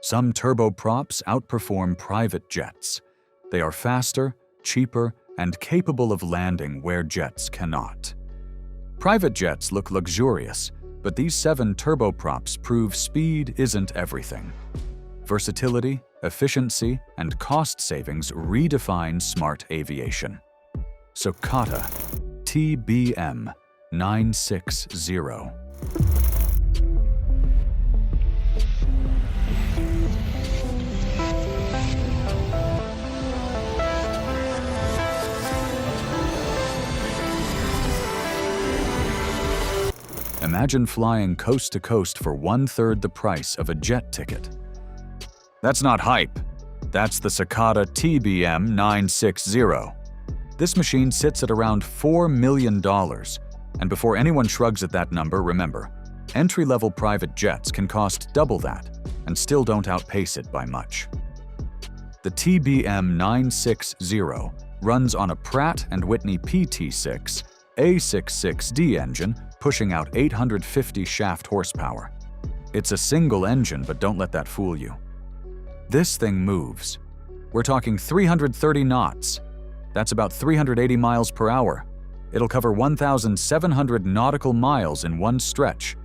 Some turboprops outperform private jets. They are faster, cheaper, and capable of landing where jets cannot. Private jets look luxurious, but these 7 turboprops prove speed isn't everything. Versatility, efficiency, and cost savings redefine smart aviation. Socata TBM 960. Imagine flying coast to coast for 1/3 the price of a jet ticket. That's not hype. That's the Socata TBM 960. This machine sits at around $4 million. And before anyone shrugs at that number, remember, entry-level private jets can cost double that and still don't outpace it by much. The TBM 960 runs on a Pratt & Whitney PT6 A66D engine pushing out 850 shaft horsepower. It's a single engine, but don't let that fool you. This thing moves. We're talking 330 knots. That's about 380 miles per hour. It'll cover 1,700 nautical miles in one stretch.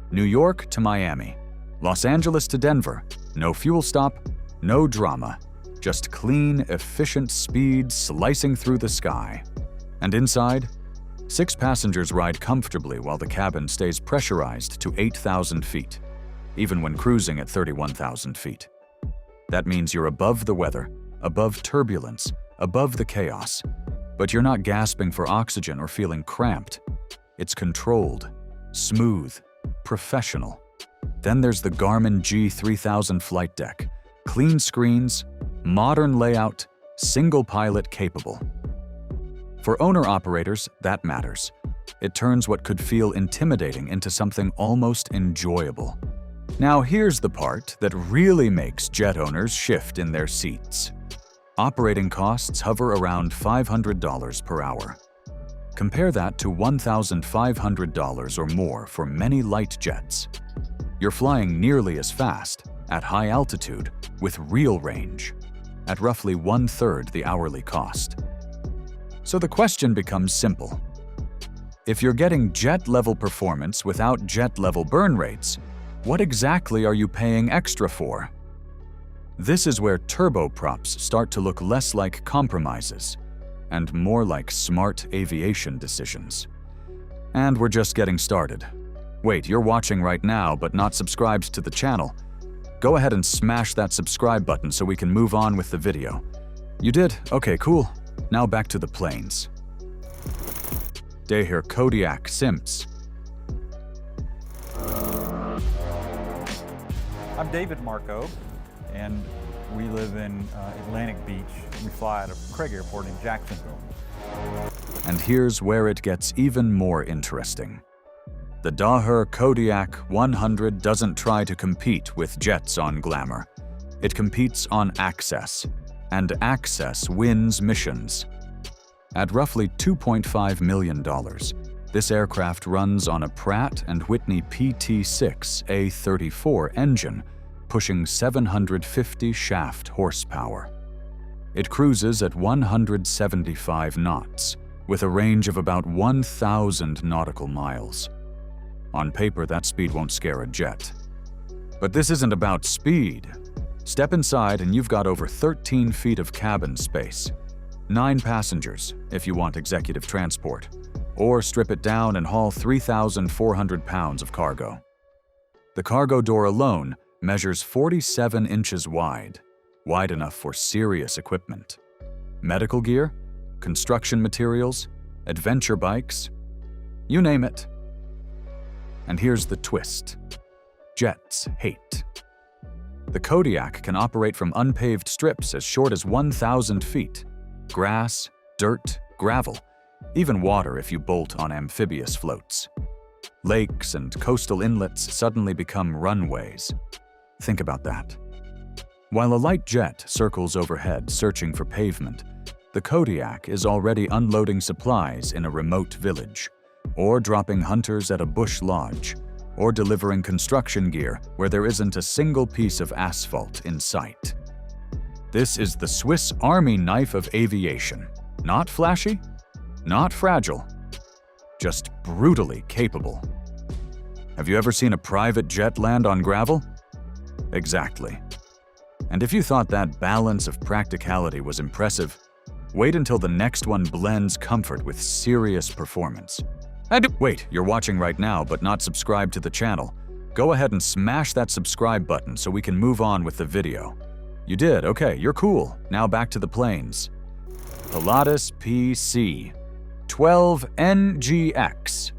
New York to Miami, Los Angeles to Denver. No fuel stop, no drama. Just clean, efficient speed slicing through the sky. And inside, 6 passengers ride comfortably while the cabin stays pressurized to 8,000 feet, even when cruising at 31,000 feet. That means you're above the weather, above turbulence, above the chaos, but you're not gasping for oxygen or feeling cramped. It's controlled, smooth, professional. Then there's the Garmin G3000 flight deck. Clean screens, modern layout, single pilot capable. For owner-operators, that matters. It turns what could feel intimidating into something almost enjoyable. Now here's the part that really makes jet owners shift in their seats. Operating costs hover around $500 per hour. Compare that to $1,500 or more for many light jets. You're flying nearly as fast, at high altitude, with real range, at roughly 1/3 the hourly cost. So the question becomes simple. If you're getting jet-level performance without jet-level burn rates, what exactly are you paying extra for? This is where turboprops start to look less like compromises and more like smart aviation decisions. And we're just getting started. Wait, you're watching right now but not subscribed to the channel. Go ahead and smash that subscribe button so we can move on with the video. You did? Okay, cool. Now back to the planes. Daher Kodiak Simps. I'm David Marco, and we live in Atlantic Beach. We fly out of Craig Airport in Jacksonville. And here's where it gets even more interesting. The Daher Kodiak 100 doesn't try to compete with jets on glamour. It competes on access, and access wins missions. At roughly $2.5 million, this aircraft runs on a Pratt & Whitney PT6 A34 engine, pushing 750 shaft horsepower. It cruises at 175 knots, with a range of about 1,000 nautical miles. On paper, that speed won't scare a jet. But this isn't about speed. Step inside and you've got over 13 feet of cabin space. 9 passengers, if you want executive transport. Or strip it down and haul 3,400 pounds of cargo. The cargo door alone measures 47 inches wide enough for serious equipment. Medical gear, construction materials, adventure bikes, you name it. And here's the twist. Jets hate. The Kodiak can operate from unpaved strips as short as 1,000 feet. Grass, dirt, gravel, even water if you bolt on amphibious floats. Lakes and coastal inlets suddenly become runways. Think about that. While a light jet circles overhead searching for pavement, the Kodiak is already unloading supplies in a remote village, or dropping hunters at a bush lodge, or delivering construction gear where there isn't a single piece of asphalt in sight. This is the Swiss Army knife of aviation. Not flashy, not fragile, just brutally capable. Have you ever seen a private jet land on gravel? Exactly. And if you thought that balance of practicality was impressive, wait until the next one blends comfort with serious performance. Wait, you're watching right now but not subscribed to the channel. Go ahead and smash that subscribe button so we can move on with the video. You did, okay, you're cool. Now back to the planes. Pilatus PC-12NGX.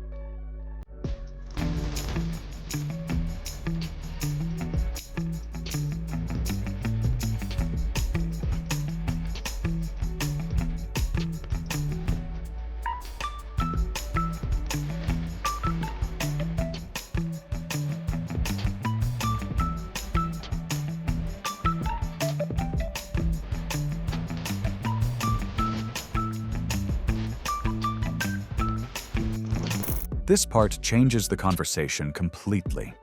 This part changes the conversation completely.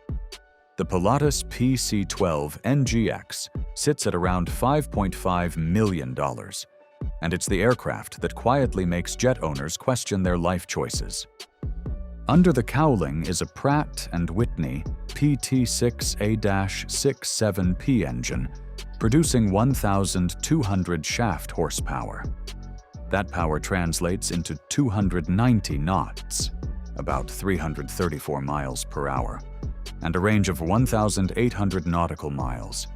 The Pilatus PC-12NGX sits at around $5.5 million, and it's the aircraft that quietly makes jet owners question their life choices. Under the cowling is a Pratt & Whitney PT6A-67P engine, producing 1,200 shaft horsepower. That power translates into 290 knots, about 334 miles per hour, and a range of 1,800 nautical miles.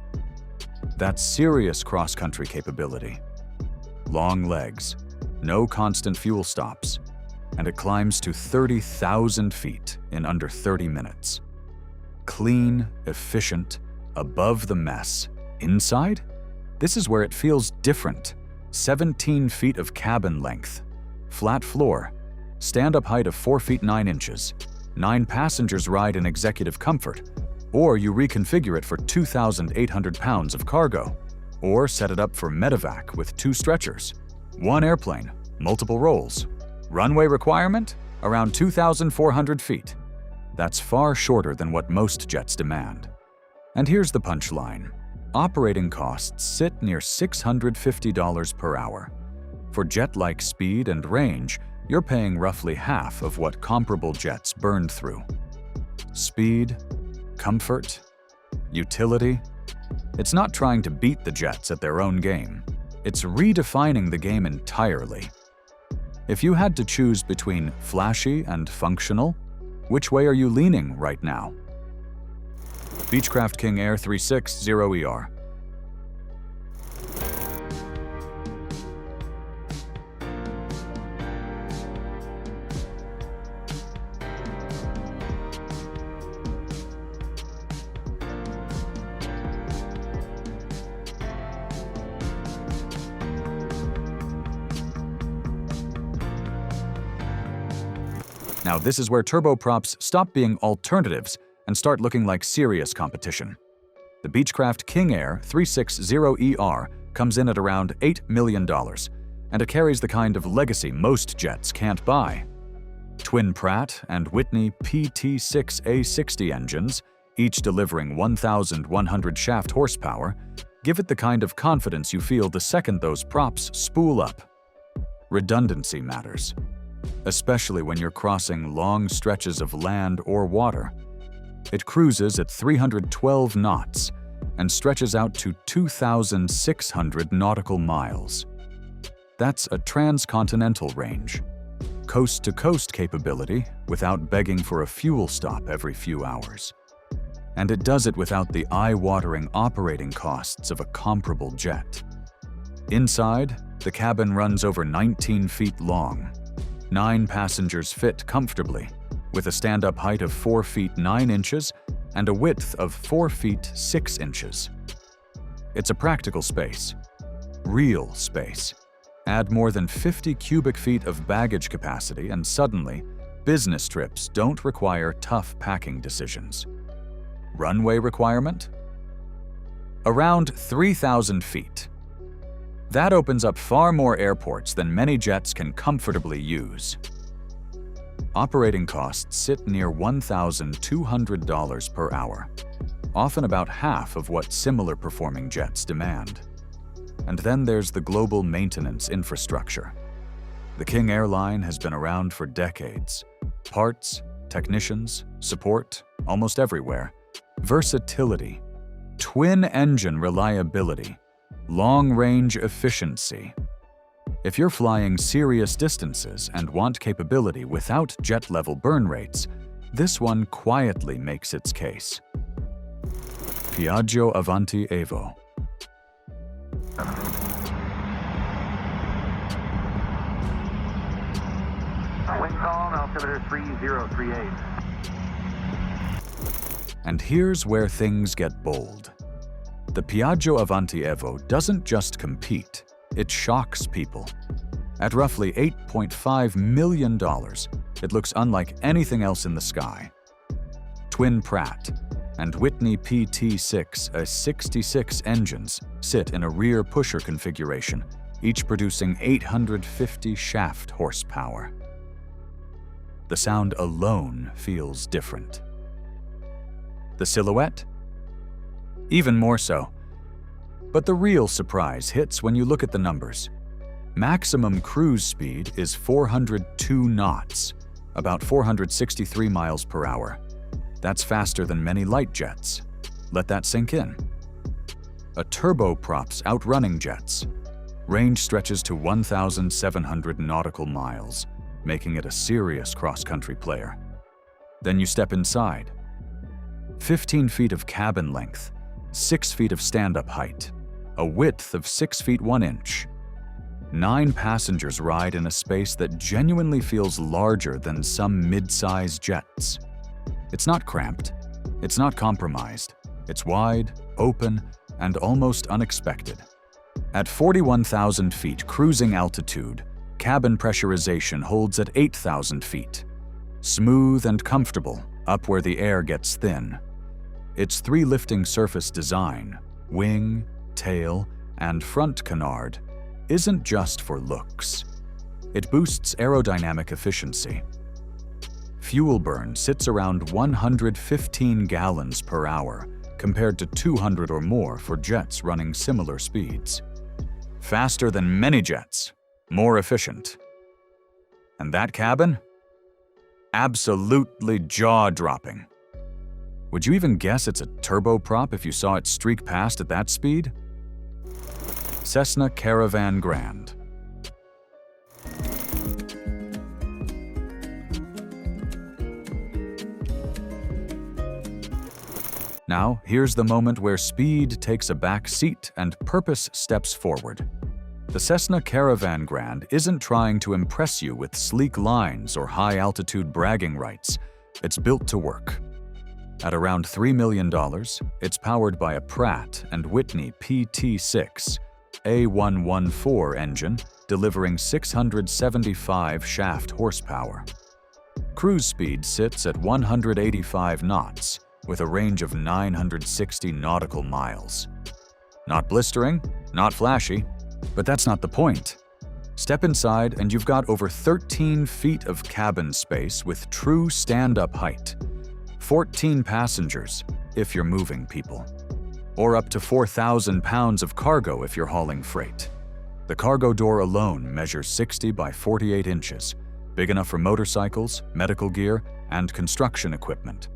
That's serious cross-country capability. Long legs, no constant fuel stops, and it climbs to 30,000 feet in under 30 minutes. Clean, efficient, above the mess. Inside? This is where it feels different. 17 feet of cabin length, flat floor, stand-up height of 4 feet 9 inches, 9 passengers ride in executive comfort, or you reconfigure it for 2,800 pounds of cargo, or set it up for medevac with 2 stretchers, 1 airplane, multiple roles. Runway requirement? Around 2,400 feet. That's far shorter than what most jets demand. And here's the punchline. Operating costs sit near $650 per hour. For jet-like speed and range, you're paying roughly half of what comparable jets burned through. Speed, comfort, utility. It's not trying to beat the jets at their own game. It's redefining the game entirely. If you had to choose between flashy and functional, which way are you leaning right now? Beechcraft King Air 360ER. Now this is where turboprops stop being alternatives and start looking like serious competition. The Beechcraft King Air 360ER comes in at around $8 million, and it carries the kind of legacy most jets can't buy. Twin Pratt & Whitney PT6A60 engines, each delivering 1,100 shaft horsepower, give it the kind of confidence you feel the second those props spool up. Redundancy matters, especially when you're crossing long stretches of land or water. It cruises at 312 knots and stretches out to 2,600 nautical miles. That's a transcontinental range. Coast-to-coast capability without begging for a fuel stop every few hours. And it does it without the eye-watering operating costs of a comparable jet. Inside, the cabin runs over 19 feet long. 9 passengers fit comfortably, with a stand-up height of 4 feet 9 inches and a width of 4 feet 6 inches. It's a practical space. Real space. Add more than 50 cubic feet of baggage capacity and suddenly, business trips don't require tough packing decisions. Runway requirement? Around 3,000 feet. That opens up far more airports than many jets can comfortably use. Operating costs sit near $1,200 per hour, often about half of what similar performing jets demand. And then there's the global maintenance infrastructure. The King Airline has been around for decades. Parts, technicians, support, almost everywhere. Versatility, twin-engine reliability, long-range efficiency. If you're flying serious distances and want capability without jet-level burn rates, this one quietly makes its case. Piaggio Avanti Evo. Wind call, altimeter 3038. And here's where things get bold. The Piaggio Avanti Evo doesn't just compete, it shocks people. At roughly $8.5 million, it looks unlike anything else in the sky. Twin Pratt and Whitney PT6 A66 engines sit in a rear pusher configuration, each producing 850 shaft horsepower. The sound alone feels different. The silhouette? Even more so. But the real surprise hits when you look at the numbers. Maximum cruise speed is 402 knots, about 463 miles per hour. That's faster than many light jets. Let that sink in. A Turboprops outrunning jets. Range stretches to 1,700 nautical miles, making it a serious cross-country player. Then you step inside. 15 feet of cabin length, 6 feet of stand-up height, a width of 6 feet 1 inch. 9 passengers ride in a space that genuinely feels larger than some mid-size jets. It's not cramped, it's not compromised, it's wide, open, and almost unexpected. At 41,000 feet cruising altitude, cabin pressurization holds at 8,000 feet. Smooth and comfortable, up where the air gets thin. Its 3 lifting surface design, wing, tail, and front canard, isn't just for looks. It boosts aerodynamic efficiency. Fuel burn sits around 115 gallons per hour, compared to 200 or more for jets running similar speeds. Faster than many jets, more efficient. And that cabin? Absolutely jaw-dropping. Would you even guess it's a turboprop if you saw it streak past at that speed? Cessna Caravan Grand. Now, here's the moment where speed takes a back seat and purpose steps forward. The Cessna Caravan Grand isn't trying to impress you with sleek lines or high-altitude bragging rights. It's built to work. At around $3 million, it's powered by a Pratt & Whitney PT6 A114 engine, delivering 675 shaft horsepower. Cruise speed sits at 185 knots, with a range of 960 nautical miles. Not blistering, not flashy, but that's not the point. Step inside and you've got over 13 feet of cabin space with true stand-up height. 14 passengers, if you're moving people. Or up to 4,000 pounds of cargo if you're hauling freight. The cargo door alone measures 60 by 48 inches, big enough for motorcycles, medical gear, and construction equipment.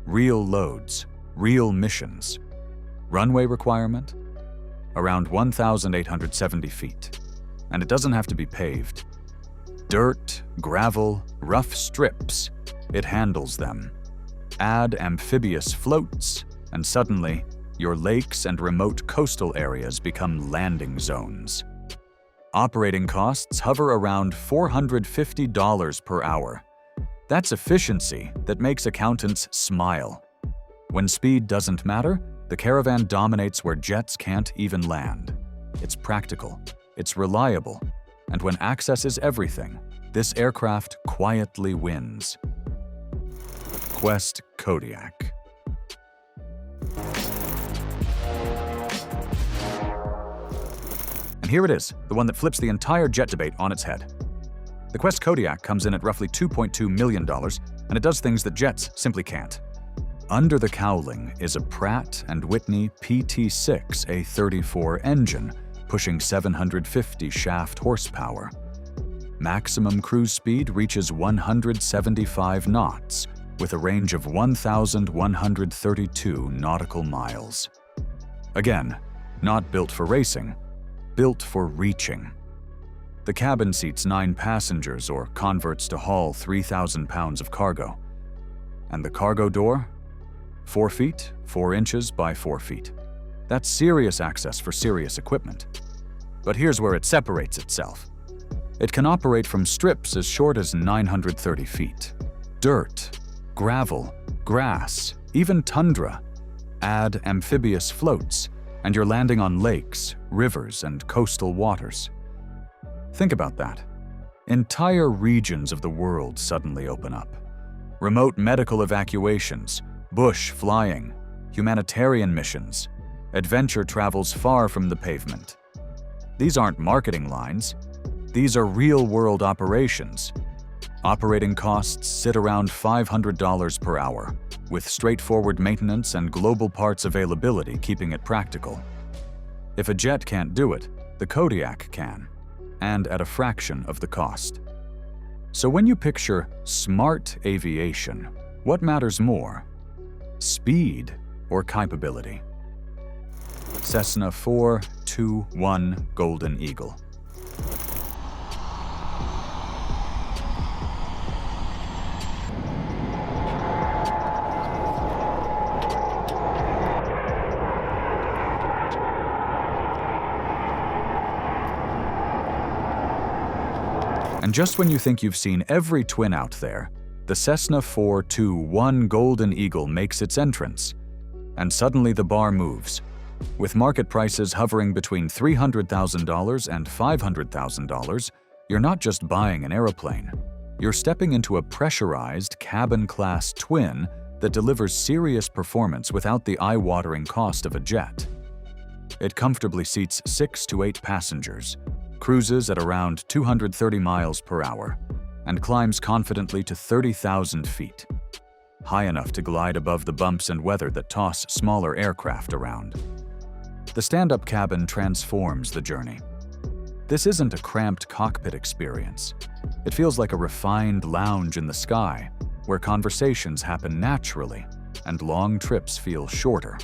Real loads, real missions. Runway requirement? Around 1,870 feet. And it doesn't have to be paved. Dirt, gravel, rough strips, it handles them. Add amphibious floats, and suddenly, your lakes and remote coastal areas become landing zones. Operating costs hover around $450 per hour. That's efficiency that makes accountants smile. When speed doesn't matter, the Caravan dominates where jets can't even land. It's practical, it's reliable, and when access is everything, this aircraft quietly wins. Quest Kodiak. And here it is, the one that flips the entire jet debate on its head. The Quest Kodiak comes in at roughly $2.2 million, and it does things that jets simply can't. Under the cowling is a Pratt & Whitney PT6 A34 engine, pushing 750 shaft horsepower. Maximum cruise speed reaches 175 knots, with a range of 1,132 nautical miles. Again, not built for racing, built for reaching. The cabin seats 9 passengers or converts to haul 3,000 pounds of cargo. And the cargo door? 4 feet, 4 inches by 4 feet. That's serious access for serious equipment. But here's where it separates itself. It can operate from strips as short as 930 feet. Dirt, gravel, grass, even tundra. Add amphibious floats, and you're landing on lakes, rivers, and coastal waters. Think about that. Entire regions of the world suddenly open up. Remote medical evacuations, bush flying, humanitarian missions. Adventure travels far from the pavement. These aren't marketing lines. These are real-world operations. Operating costs sit around $500 per hour, with straightforward maintenance and global parts availability keeping it practical. If a jet can't do it, the Kodiak can, and at a fraction of the cost. So when you picture smart aviation, what matters more? Speed or capability? Cessna 421 Golden Eagle. And just when you think you've seen every twin out there, the Cessna 421 Golden Eagle makes its entrance. And suddenly the bar moves. With market prices hovering between $300,000 and $500,000, you're not just buying an aeroplane. You're stepping into a pressurized cabin-class twin that delivers serious performance without the eye-watering cost of a jet. It comfortably seats 6 to 8 passengers, cruises at around 230 miles per hour, and climbs confidently to 30,000 feet, high enough to glide above the bumps and weather that toss smaller aircraft around. The stand-up cabin transforms the journey. This isn't a cramped cockpit experience. It feels like a refined lounge in the sky, where conversations happen naturally and long trips feel shorter.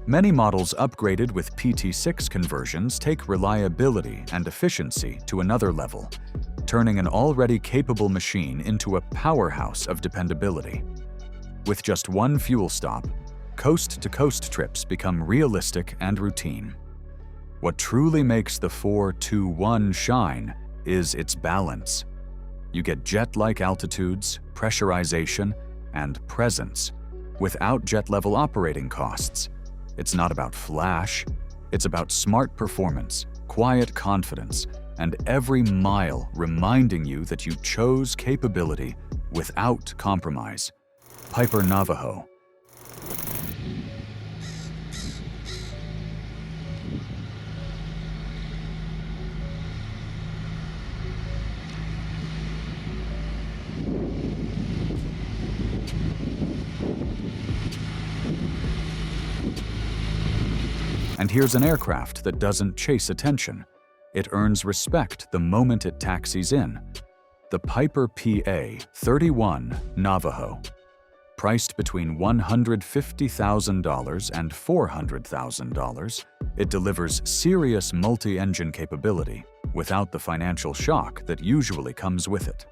Many models upgraded with PT6 conversions take reliability and efficiency to another level, turning an already capable machine into a powerhouse of dependability. With just one fuel stop, coast-to-coast trips become realistic and routine. What truly makes the 421 shine is its balance. You get jet-like altitudes, pressurization, and presence, without jet-level operating costs. It's not about flash, it's about smart performance, quiet confidence, and every mile reminding you that you chose capability without compromise. Piper Navajo. And here's an aircraft that doesn't chase attention. It earns respect the moment it taxis in. The Piper PA-31 Navajo. Priced between $150,000 and $400,000, it delivers serious multi-engine capability without the financial shock that usually comes with it.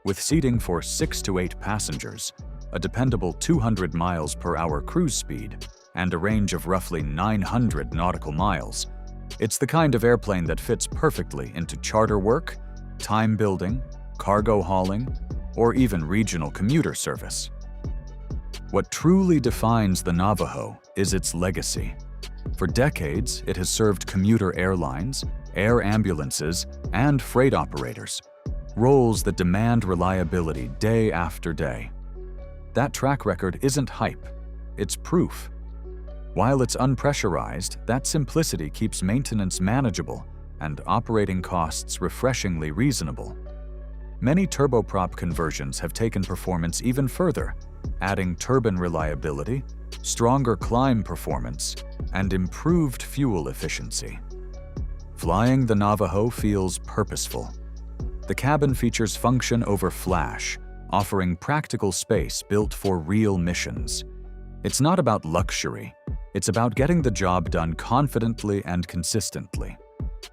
With seating for 6 to 8 passengers, a dependable 200 miles per hour cruise speed, and a range of roughly 900 nautical miles, it's the kind of airplane that fits perfectly into charter work, time building, cargo hauling, or even regional commuter service. What truly defines the Navajo is its legacy. For decades, it has served commuter airlines, air ambulances, and freight operators, roles that demand reliability day after day. That track record isn't hype, it's proof. While it's unpressurized, that simplicity keeps maintenance manageable and operating costs refreshingly reasonable. Many turboprop conversions have taken performance even further, adding turbine reliability, stronger climb performance, and improved fuel efficiency. Flying the Navajo feels purposeful. The cabin features function over flash, offering practical space built for real missions. It's not about luxury, it's about getting the job done confidently and consistently.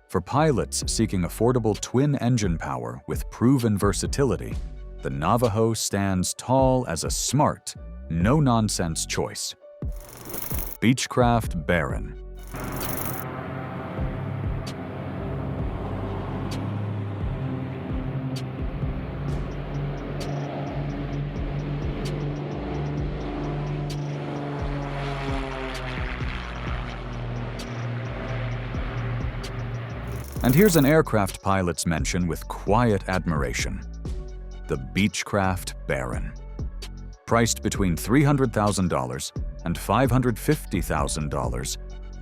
For pilots seeking affordable twin-engine power with proven versatility, the Navajo stands tall as a smart, no-nonsense choice. Beechcraft Baron. And here's an aircraft pilot's mention with quiet admiration: the Beechcraft Baron. Priced between $300,000 and $550,000,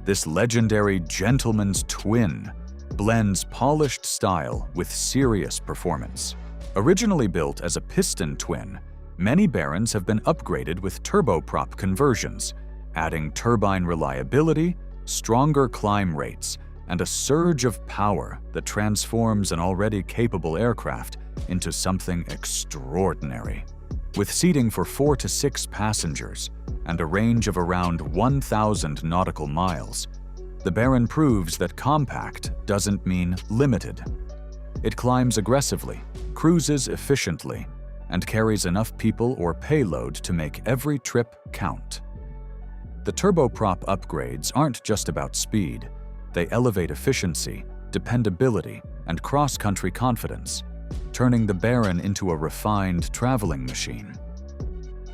this legendary gentleman's twin blends polished style with serious performance. Originally built as a piston twin, many Barons have been upgraded with turboprop conversions, adding turbine reliability, stronger climb rates, and a surge of power that transforms an already capable aircraft into something extraordinary. With seating for 4 to 6 passengers and a range of around 1,000 nautical miles, the Baron proves that compact doesn't mean limited. It climbs aggressively, cruises efficiently, and carries enough people or payload to make every trip count. The turboprop upgrades aren't just about speed. They elevate efficiency, dependability, and cross-country confidence, turning the Baron into a refined traveling machine.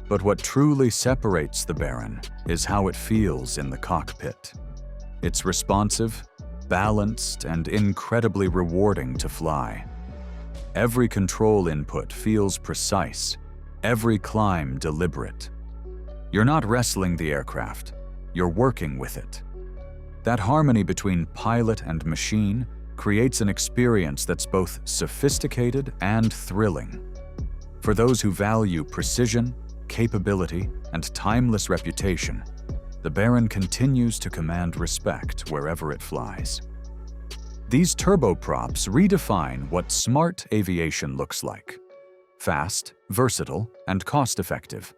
But what truly separates the Baron is how it feels in the cockpit. It's responsive, balanced, and incredibly rewarding to fly. Every control input feels precise, every climb deliberate. You're not wrestling the aircraft, you're working with it. That harmony between pilot and machine creates an experience that's both sophisticated and thrilling. For those who value precision, capability, and timeless reputation, the Baron continues to command respect wherever it flies. These turboprops redefine what smart aviation looks like: fast, versatile, and cost-effective.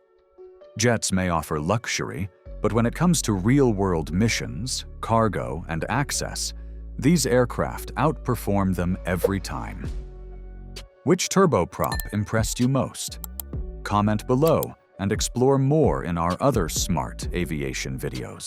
Jets may offer luxury, but when it comes to real-world missions, cargo, and access, these aircraft outperform them every time. Which turboprop impressed you most? Comment below and explore more in our other smart aviation videos.